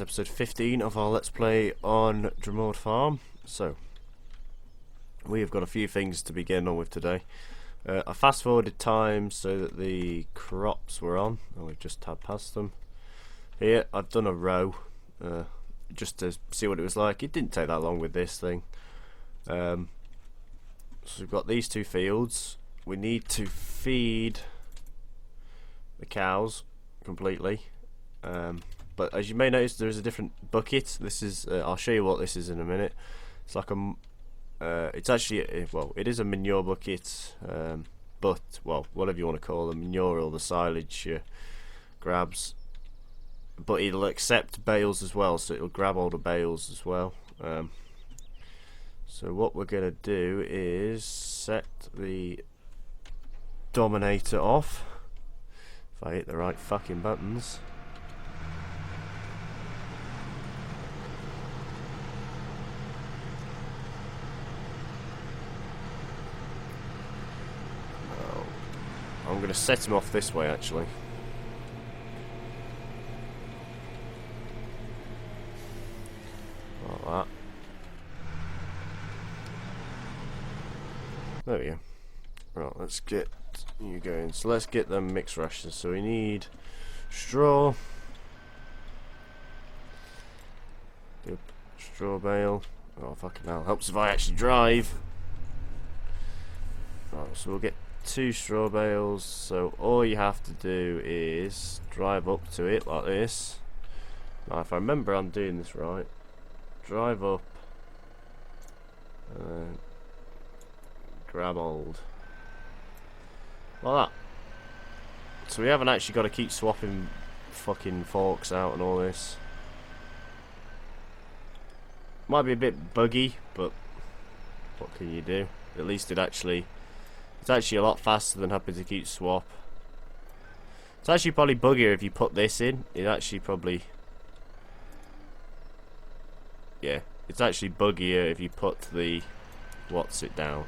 to episode 15 of our Let's Play on Drumard Farm. So, we have got a few things to be getting on with today. I fast forwarded time so that the crops were on, and we've just had past them. Here, I've done a row, just to see what it was like. It didn't take that long with this thing. So we've got these two fields. We need to feed the cows completely. But as you may notice, there is a different bucket. This is I'll show you what this is in a minute. It's like a it's actually well, it is a manure bucket, but well, whatever you want to call the manure or the silage grabs. But it'll accept bales as well, so it'll grab all the bales as well. So what we're gonna do is set the Dominator off. If I hit the right fucking buttons. I'm going to set him off this way actually. Like that. There we go. Right, let's get you going. So let's get them mixed rations. So we need straw. Yep, straw bale. Oh fucking hell. Helps if I actually drive. Right, so we'll get 2 straw bales, so all you have to do is drive up to it like this. Now if I remember I'm doing this right, drive up and then grab hold like that. So we haven't actually got to keep swapping fucking forks out and all this. Might be a bit buggy, but what can you do? At least it's actually a lot faster than having to keep swap. It's actually probably buggier if you put this in. It actually probably... yeah, it's actually buggier if you put the... what's it down.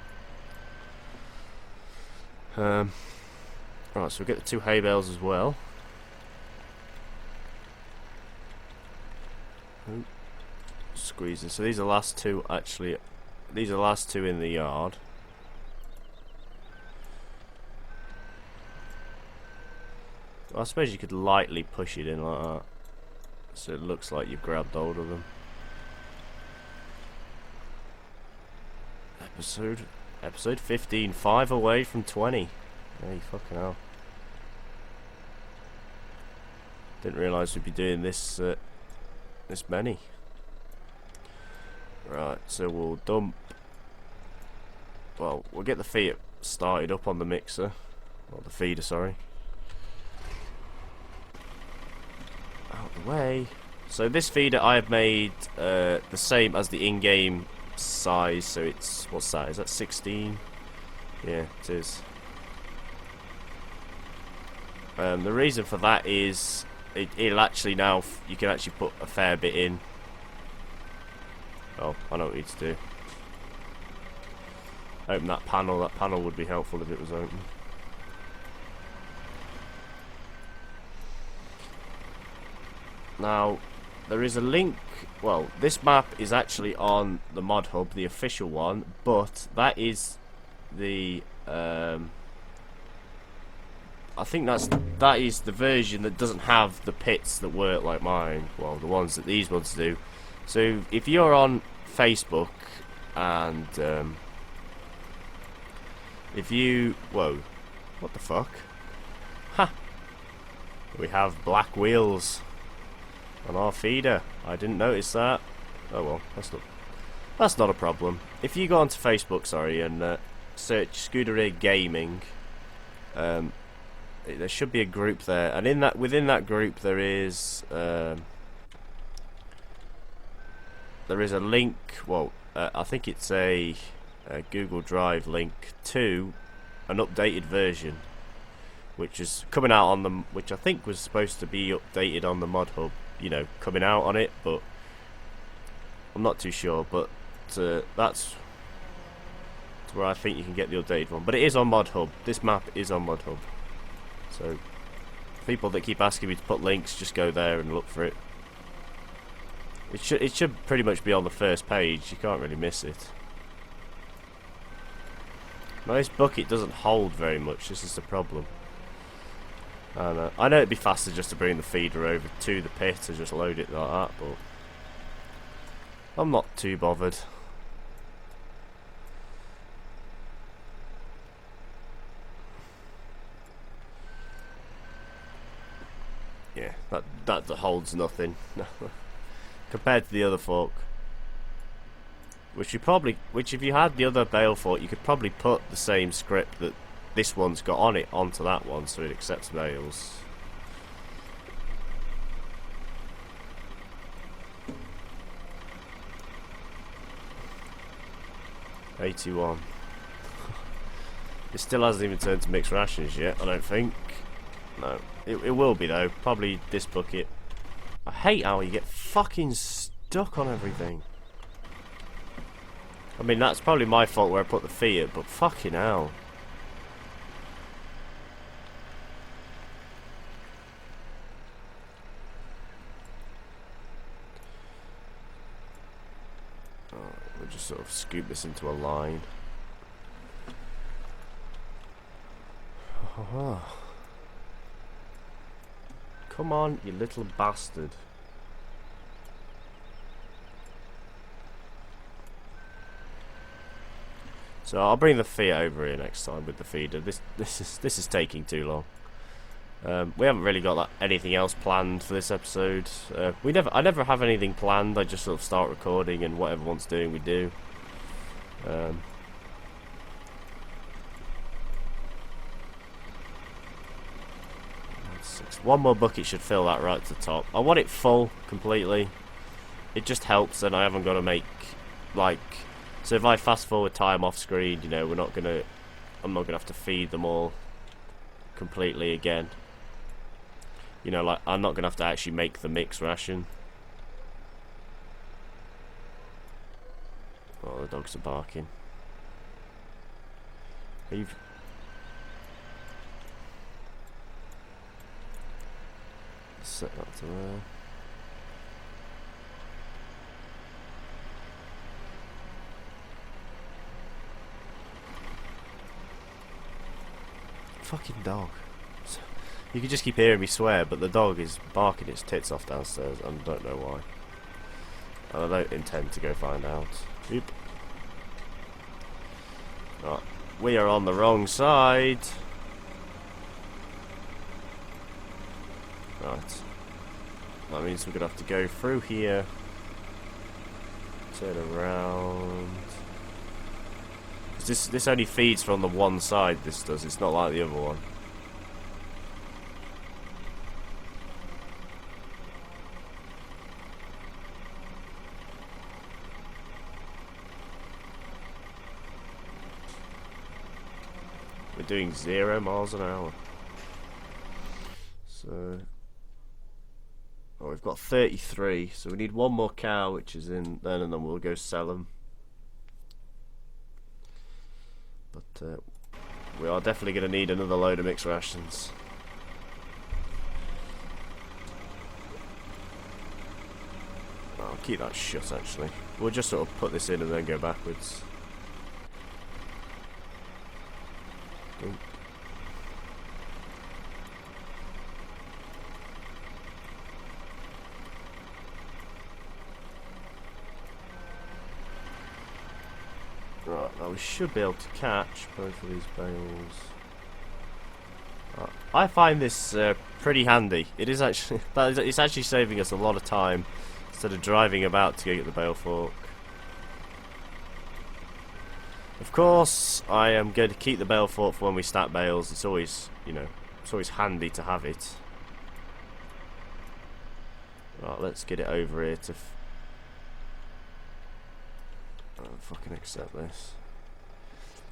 Right, so we'll get the 2 hay bales as well. Ooh, squeezing. So these are the last 2 actually. These are the last 2 in the yard. I suppose you could lightly push it in like that, so it looks like you've grabbed hold of them. Episode 15, 5 away from 20. Hey, fucking hell! Didn't realise we'd be doing this this many. Right, so we'll dump. Well, we'll get the feed started up on the mixer, or the feeder, sorry. Way. So this feeder I have made the same as the in-game size, so it's, what size? Is that 16? Yeah, it is. The reason for that is it'll actually now, you can actually put a fair bit in. Oh, I know what we need to do. Open that panel would be helpful if it was open. Now, there is a link. Well, this map is actually on the mod hub, the official one, but that is the I think that is the version that doesn't have the pits that work like mine. Well, the ones that these ones do. So if you're on Facebook and if you whoa, what the fuck? Ha! We have black wheels on our feeder. I didn't notice that. Oh well, that's not a problem. If you go onto Facebook, sorry, and search Scooter Gaming, there should be a group there, and within that group there is a link. Well, I think it's a Google Drive link to an updated version, which is coming out on the, which I think was supposed to be updated on the mod hub. You know, coming out on it, but I'm not too sure. But that's where I think you can get the updated one. But it is on Mod Hub. This map is on Mod Hub. So people that keep asking me to put links, just go there and look for it. It should pretty much be on the first page. You can't really miss it. Now this bucket doesn't hold very much. This is the problem. And I know it'd be faster just to bring the feeder over to the pit and just load it like that, but I'm not too bothered. Yeah, that holds nothing compared to the other fork. Which if you had the other bale fork, you could probably put the same script that this one's got on it onto that one, so it accepts bales. $81. It still hasn't even turned to mixed rations yet, I don't think. No. It will be though. Probably this bucket. I hate how you get fucking stuck on everything. I mean, that's probably my fault where I put the feet, but fucking hell. We'll just sort of scoop this into a line. Come on, you little bastard. So I'll bring the feeder over here next time with the feeder. This is taking too long. We haven't really got anything else planned for this episode. I never have anything planned. I just sort of start recording, and whatever one's doing, we do. One more bucket should fill that right to the top. I want it full completely. It just helps, and I haven't got to make like. So if I fast forward time off screen, you know, I'm not gonna have to feed them all completely again. You know, like I'm not gonna have to actually make the mix ration. Oh, the dogs are barking. Set that to there. Fucking dog. You can just keep hearing me swear, but the dog is barking its tits off downstairs, and I don't know why. And I don't intend to go find out. Oop. Right. We are on the wrong side. Right. That means we're going to have to go through here. Turn around. This only feeds from the one side, this does. It's not like the other one. We're doing 0 miles an hour. So... Oh, we've got 33, so we need one more cow, which is in then, and then we'll go sell them. But we are definitely going to need another load of mixed rations. I'll keep that shut, actually. We'll just sort of put this in and then go backwards. Dunk. Right, now we should be able to catch both of these bales. I find this pretty handy. It is actually, it's actually saving us a lot of time instead of driving about to go get the bale fork. Of course, I am going to keep the bale fork for when we stack bales. It's always, you know, it's always handy to have it. Right, let's get it over here to. I'll fucking accept this.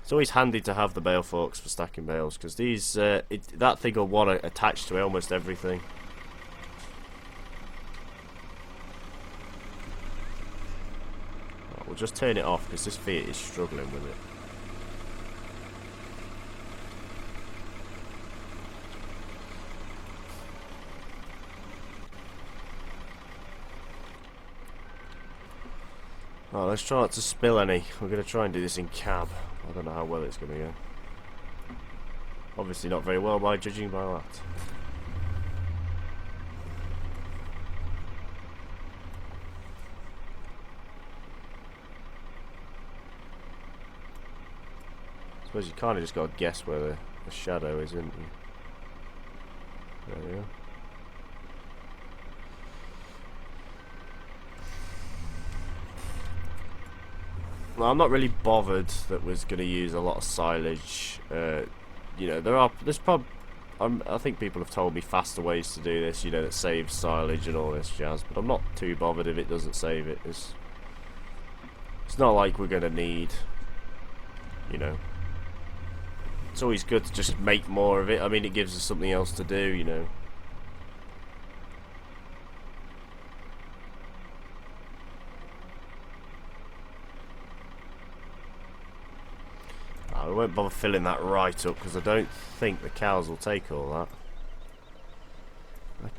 It's always handy to have the bale forks for stacking bales, because these that thing will want to attach to almost everything. Right, we'll just turn it off because this Fiat is struggling with it. Right, let's try not to spill any. We're going to try and do this in cab. I don't know how well it's going to go. Obviously not very well by judging by that. I suppose you kind of just got to guess where the shadow is, isn't you? There we go. Well, I'm not really bothered that we're going to use a lot of silage. You know, I think people have told me faster ways to do this, you know, that saves silage and all this jazz, but I'm not too bothered if it doesn't save it. It's not like we're going to need, you know. It's always good to just make more of it. I mean, it gives us something else to do, you know. I won't bother filling that right up because I don't think the cows will take all that. I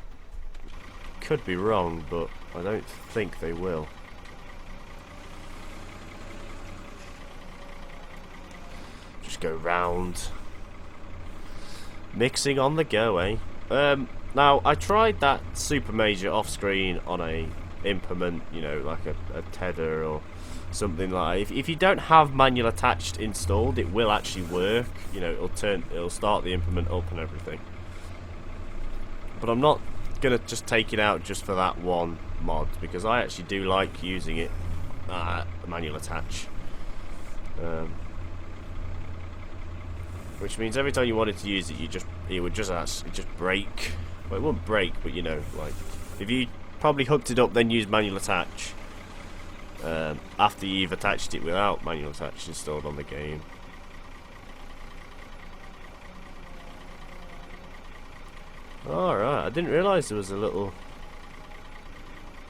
could be wrong, but I don't think they will. Just go round. Mixing on the go, eh? Now, I tried that super major off-screen on a implement, you know, like a tether or something like that. If you don't have manual attached installed, it will actually work. You know, it'll start the implement up and everything. But I'm not gonna just take it out just for that one mod because I actually do like using it manual attach. Which means every time you wanted to use it, it would just break. Well, it wouldn't break, but you know, like if you probably hooked it up, then used manual attach. After you've attached it without manual attach installed on the game. Alright, I didn't realise there was a little...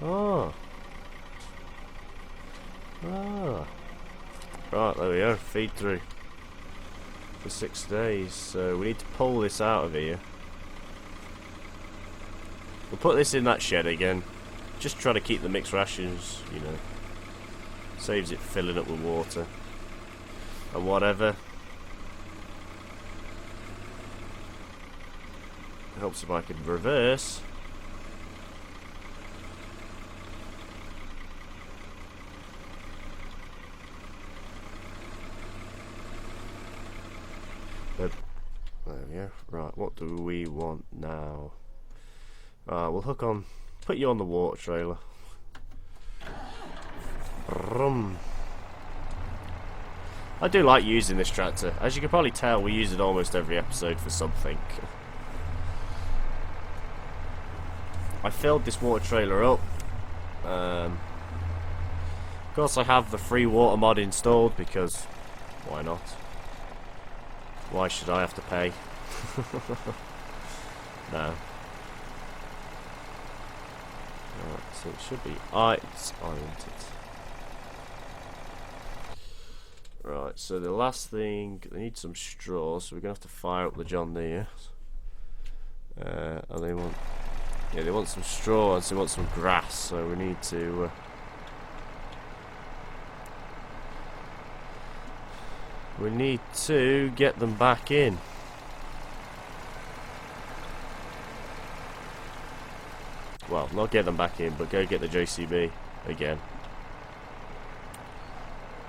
Oh. Ah. Right, there we go, feed through. For 6 days, so we need to pull this out of here. We'll put this in that shed again. Just try to keep the mixed rations, you know. Saves it filling up with water and whatever. Helps if I could reverse. But there we go. Right, what do we want now? We'll hook on, put you on the water trailer. I do like using this tractor. As you can probably tell, we use it almost every episode for something. I filled this water trailer up. Of course I have the free water mod installed because why not? Why should I have to pay? No. Right, so it should be it's oriented. Right, so the last thing, they need some straw, so we're gonna have to fire up the John Deere. And they want some straw and they want some grass, so we need to get them back in. Well, not get them back in, but go get the JCB again.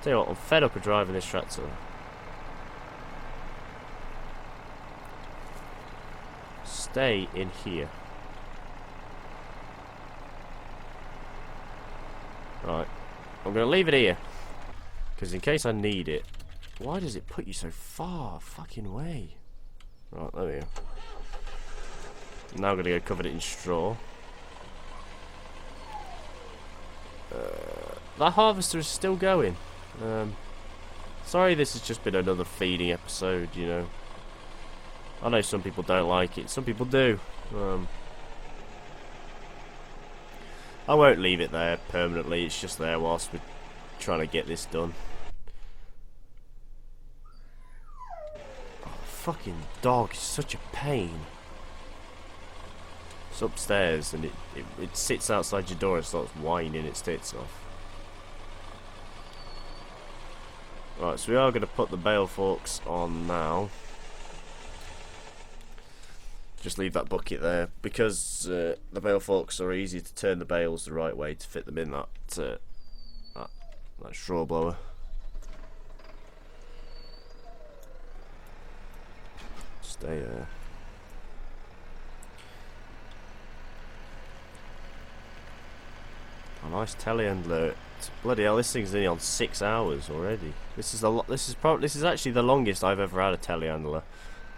Tell you what, I'm fed up of driving this tractor. Stay in here. Right, I'm going to leave it here. Because in case I need it. Why does it put you so far fucking way? Right, there we go. Now I'm going to go cover it in straw. That harvester is still going. Sorry this has just been another feeding episode, you know. I know some people don't like it, some people do. I won't leave it there permanently, it's just there whilst we're trying to get this done. Oh, fucking dog is such a pain. It's upstairs and it sits outside your door and starts whining its tits off. Right, so we are going to put the bale forks on now. Just leave that bucket there because the bale forks are easy to turn the bales the right way to fit them in that straw blower. Stay there. A nice telehandler. Bloody hell, this thing's nearly on 6 hours already. This is actually the longest I've ever had a telehandler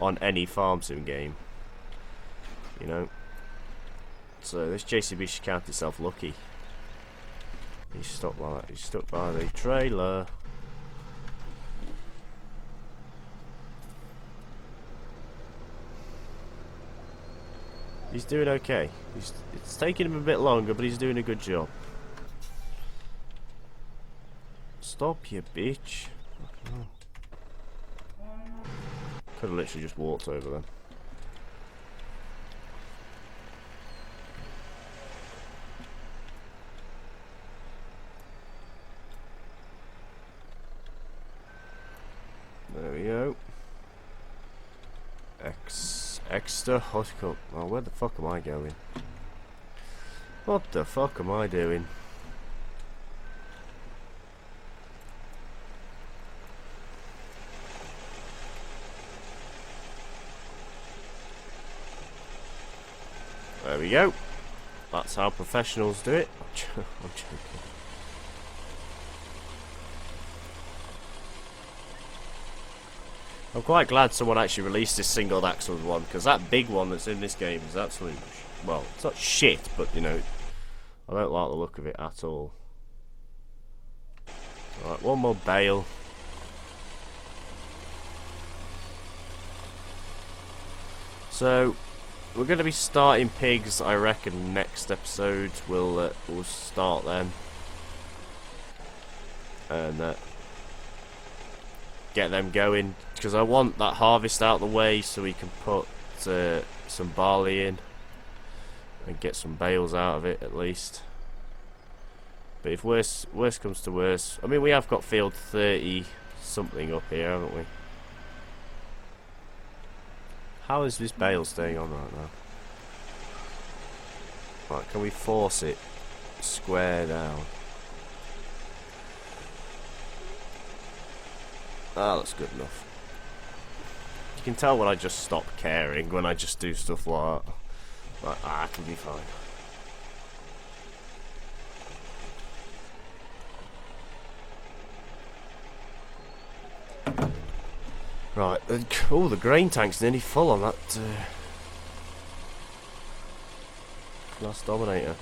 on any farm sim game. You know. So this JCB should count itself lucky. He's stuck by the trailer. He's doing okay. It's taking him a bit longer, but he's doing a good job. Stop, you bitch. Could have literally just walked over them. There we go. Extra hot cup. Oh, where the fuck am I going? What the fuck am I doing? There we go. That's how professionals do it. I'm joking. I'm quite glad someone actually released this single axle one, because that big one that's in this game is absolutely, well, it's not shit, but you know, I don't like the look of it at all. Alright, one more bale. So, we're going to be starting pigs, I reckon, next episode. We'll start them. And get them going, because I want that harvest out of the way so we can put some barley in and get some bales out of it at least. But if worse comes to worse, I mean, we have got field 30 something up here, haven't we? How is this bale staying on right now? Right, can we force it square down? Ah, that's good enough. You can tell when I just stop caring, when I just do stuff like that. Like, I can be fine. Right, oh, the grain tank's nearly full on that last Dominator.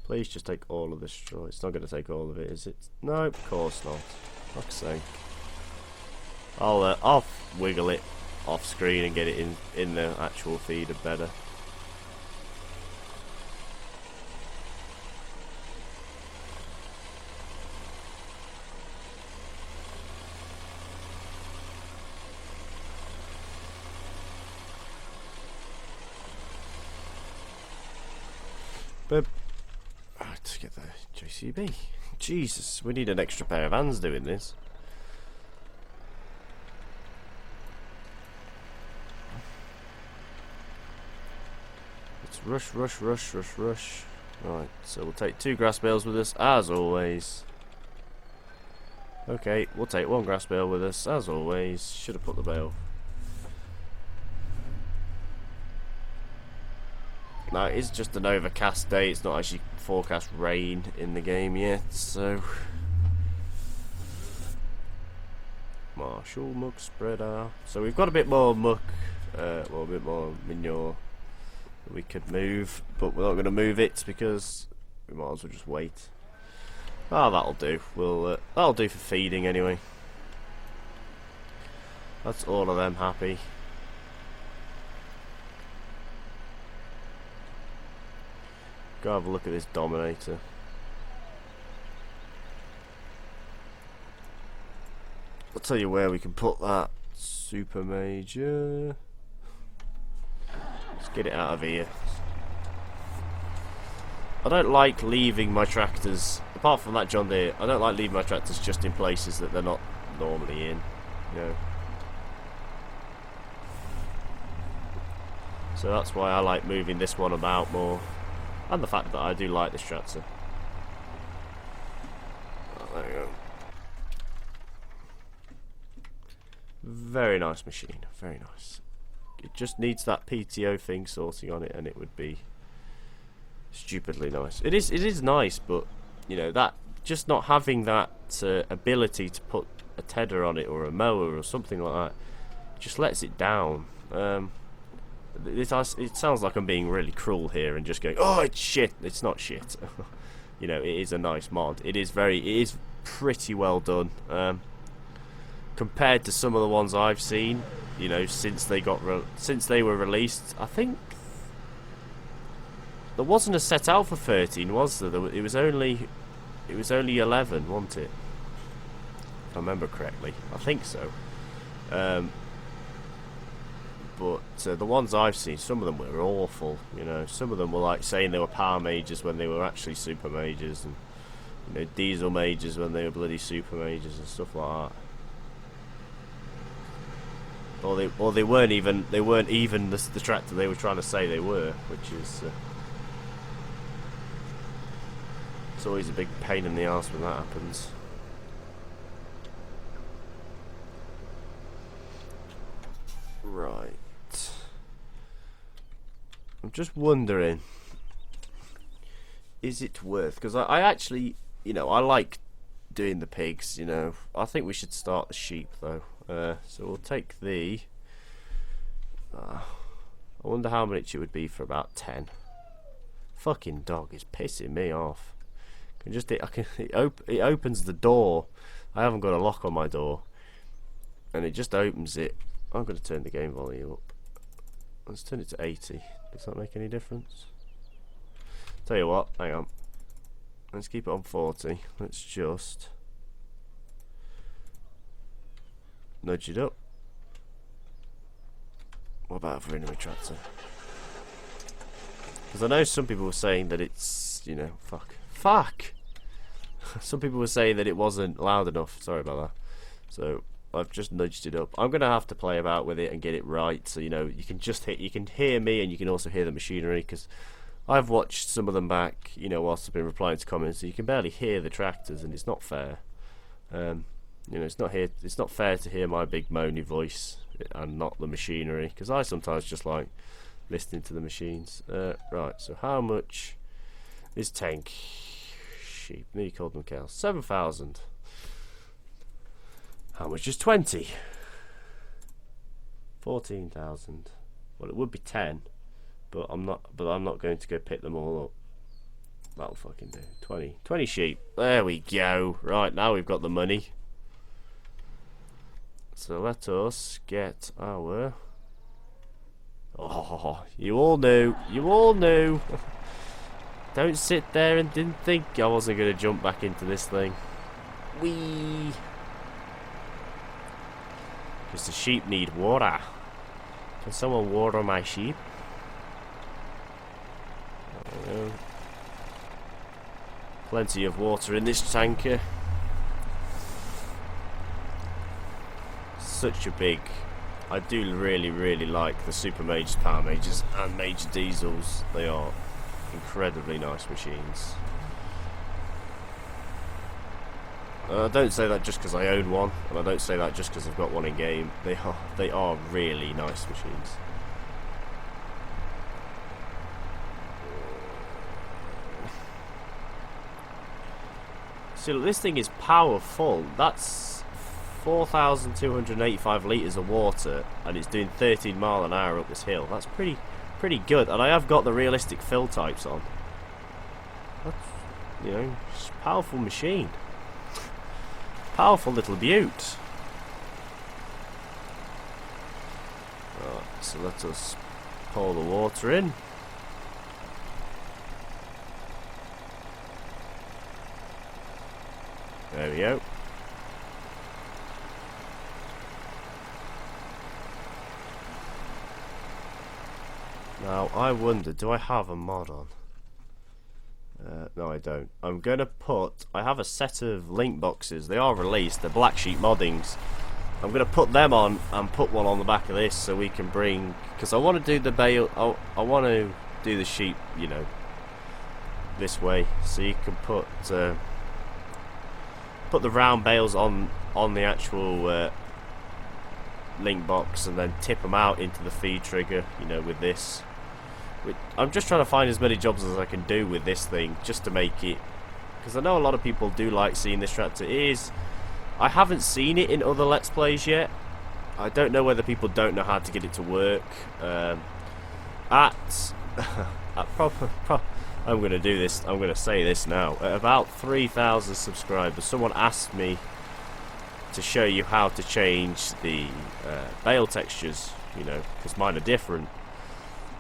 Please just take all of this straw. It's not going to take all of it, is it? No, of course not. Fuck's sake. I'll wiggle it off screen and get it in the actual feeder better. But to get the JCB. Jesus, we need an extra pair of hands doing this. Let's rush, rush, rush, rush, rush. Right, so we'll take 2 grass bales with us, as always. Okay, we'll take 1 grass bale with us, as always. Should have put the bale. Now, it is just an overcast day. It's not actually forecast rain in the game yet, so... Marshall muck spreader. So we've got a bit more muck, well, a bit more manure that we could move, but we're not going to move it because we might as well just wait. Ah, that'll do. That'll do for feeding anyway. That's all of them happy. Go have a look at this Dominator. I'll tell you where we can put that Super Major. Let's get it out of here. I don't like leaving my tractors, apart from that John Deere, I don't like leaving my tractors just in places that they're not normally in, you know. So that's why I like moving this one about more, and the fact that I do like this tractor. Oh, there we go. Very nice machine, very nice. It just needs that PTO thing sorting on it, and it would be stupidly nice. It is nice, but you know, that just not having that ability to put a tedder on it or a mower or something like that just lets it down. It sounds like I'm being really cruel here and just going, oh, it's shit. It's not shit. You know, it is a nice mod. It is pretty well done. Compared to some of the ones I've seen, you know, since they were released. I think there wasn't a set out for 13, was there? It was only 11, wasn't it? If I remember correctly. I think so. But the ones I've seen, some of them were awful. You know, some of them were like saying they were power majors when they were actually super majors, and you know, diesel majors when they were bloody super majors and stuff like that. Or they weren't even the tractor they were trying to say they were, which is it's always a big pain in the arse when that happens. Right. I'm just wondering, is it worth? Because I actually, you know, I like doing the pigs. You know, I think we should start the sheep though. So we'll take the. I wonder how much it would be for about 10. Fucking dog is pissing me off. It opens the door. I haven't got a lock on my door, and it just opens it. I'm going to turn the game volume up. Let's turn it to 80. Does that make any difference? Tell you what, hang on. Let's keep it on 40. Let's just nudge it up. What about if we're in a retractor? Because I know some people were saying that it's, you know, fuck. Some people were saying that it wasn't loud enough. Sorry about that. So I've just nudged it up. I'm gonna have to play about with it and get it right, so you know you can hear me and you can also hear the machinery, because I've watched some of them back, you know, whilst I've been replying to comments, so you can barely hear the tractors, and it's not fair. You know, it's not fair to hear my big moany voice and not the machinery, because I sometimes just like listening to the machines. Right, so how much is 10 sheep? Nearly called them cows. 7,000. How much is 20? 14,000. Well, it would be 10, but I'm not going to go pick them all up. That'll fucking do. 20 sheep. There we go. Right, now we've got the money. So let us get our. Oh, you all knew. You all knew. Don't sit there and didn't think I wasn't going to jump back into this thing. Whee! Because the sheep need water. Can someone water my sheep? Plenty of water in this tanker. Such a big. I do really like the super majors, power majors, and major diesels. They are incredibly nice machines. I don't say that just because I own one, and I don't say that just because I've got one in game. They are really nice machines. So this thing is powerful. That's 4,285 litres of water, and it's doing 13 mile an hour up this hill. That's pretty good, and I have got the realistic fill types on. That's, you know, it's a powerful machine. Powerful little beaut. Right, so let us pour the water in. There we go. Now I wonder, do I have a mod on? No, I don't. I'm going to put... I have a set of link boxes. They are released. They're Black Sheep moddings. I'm going to put them on and put one on the back of this so we can bring... Because I want to do the bale... I want to do the sheep, you know, this way. So you can put the round bales on the actual link box and then tip them out into the feed trigger, you know, with this. I'm just trying to find as many jobs as I can do with this thing, just to make it, because I know a lot of people do like seeing this tractor. I haven't seen it in other Let's Plays yet. I don't know whether people don't know how to get it to work. I'm going to do this, I'm going to say this now. At about 3,000 subscribers, someone asked me to show you how to change the bale textures, you know, because mine are different.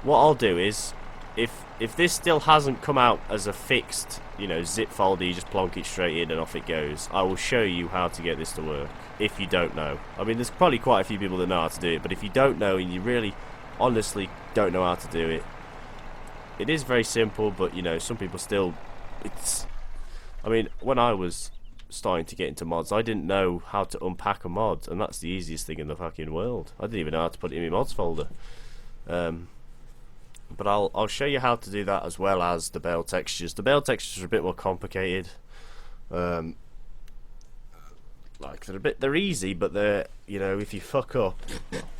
What I'll do is, if this still hasn't come out as a fixed, you know, zip folder, you just plonk it straight in and off it goes, I will show you how to get this to work, if you don't know. I mean, there's probably quite a few people that know how to do it, but if you don't know, and you really, honestly don't know how to do it, it is very simple, but, you know, some people still, I mean, when I was starting to get into mods, I didn't know how to unpack a mod, and that's the easiest thing in the fucking world. I didn't even know how to put it in my mods folder. But I'll show you how to do that, as well as the bale textures. The bale textures are a bit more complicated. Like they're easy, but they're, you know, if you fuck up,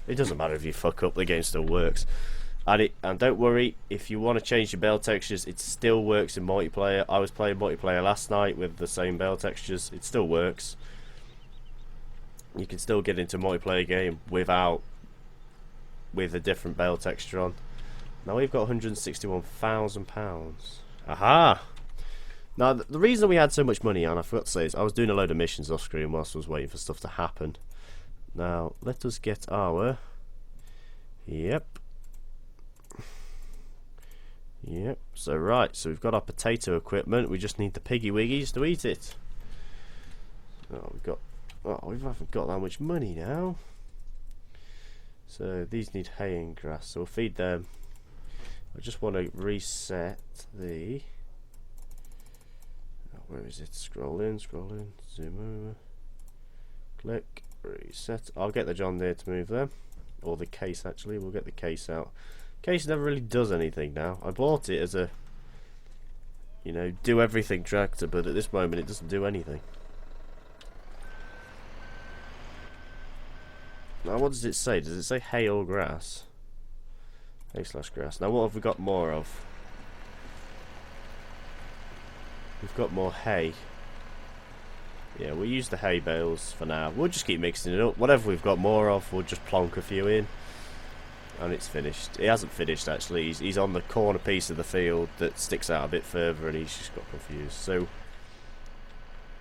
it doesn't matter if you fuck up, the game still works. And don't worry, if you want to change your bale textures, it still works in multiplayer. I was playing multiplayer last night with the same bale textures. It still works. You can still get into a multiplayer game with a different bale texture on. Now we've got £161,000. Aha! Now the reason we had so much money on, I forgot to say, is I was doing a load of missions off screen whilst I was waiting for stuff to happen. Now let us get our... Yep. So right, so we've got our potato equipment. We just need the piggy wiggies to eat it. We haven't got that much money now. So these need hay and grass, so we'll feed them. I just want to reset the... where is it? Scroll in, zoom over. Click, reset. I'll get the John Deere to move them. Or the case, actually. We'll get the case out. Case never really does anything now. I bought it as a, you know, do everything tractor, but at this moment it doesn't do anything. Now what does it say? Does it say hay or grass? Hay/grass. Now what have we got more of? We've got more hay. Yeah, we'll use the hay bales for now. We'll just keep mixing it up. Whatever we've got more of, we'll just plonk a few in. And it's finished. It hasn't finished, actually. He's on the corner piece of the field that sticks out a bit further, and he's just got confused. So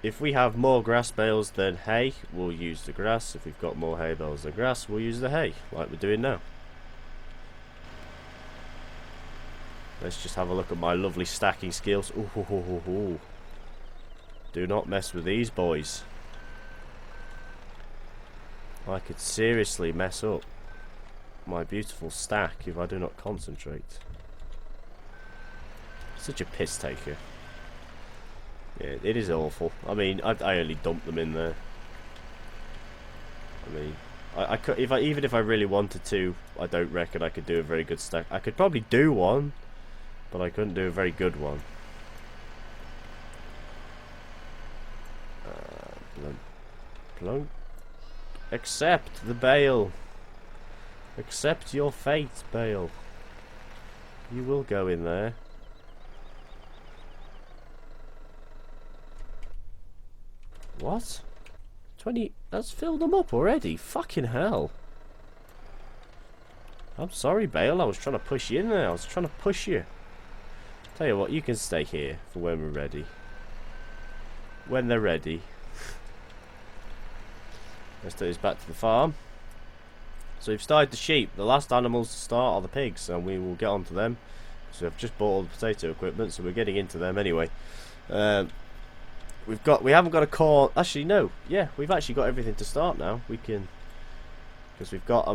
if we have more grass bales than hay, we'll use the grass. If we've got more hay bales than grass, we'll use the hay, like we're doing now. Let's just have a look at my lovely stacking skills. Ooh. Do not mess with these boys. I could seriously mess up my beautiful stack if I do not concentrate. Such a piss taker. Yeah, it is awful. I mean, I only dumped them in there. I mean, I could, even if I really wanted to, I don't reckon I could do a very good stack. I could probably do one, but I couldn't do a very good one. Plunk. Accept the bale. Accept your fate, bale. You will go in there. What? 20... That's filled them up already. Fucking hell. I'm sorry, bale. I was trying to push you in there. I was trying to push you. Tell you what, you can stay here for when we're ready. When they're ready. Let's take this back to the farm. So we've started the sheep. The last animals to start are the pigs, and we will get on to them. So I've just bought all the potato equipment, so we're getting into them anyway. We haven't got a corn. Actually, no. Yeah, we've actually got everything to start now. We can, because we've got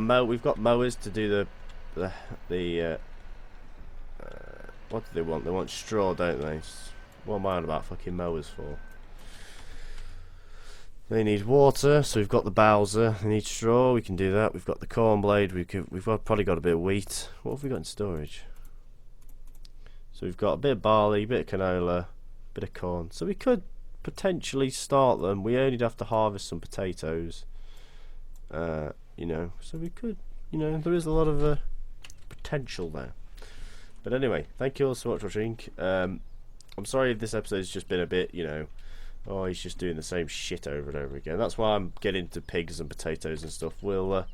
mowers to do the what do they want? They want straw, don't they? What am I on about fucking mowers for? They need water, so we've got the Bowser. They need straw, we can do that. We've got the corn blade, we've probably got a bit of wheat. What have we got in storage? So we've got a bit of barley, a bit of canola, a bit of corn. So we could potentially start them. We only have to harvest some potatoes. You know, so we could, you know, there is a lot of potential there. But anyway, thank you all so much for watching. I'm sorry if this episode's just been a bit, you know, oh, he's just doing the same shit over and over again. That's why I'm getting into pigs and potatoes and stuff. We'll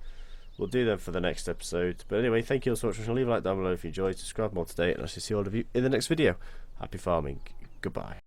do them for the next episode. But anyway, thank you all so much for watching. Leave a like down below if you enjoyed. Subscribe more today, and I shall see all of you in the next video. Happy farming. Goodbye.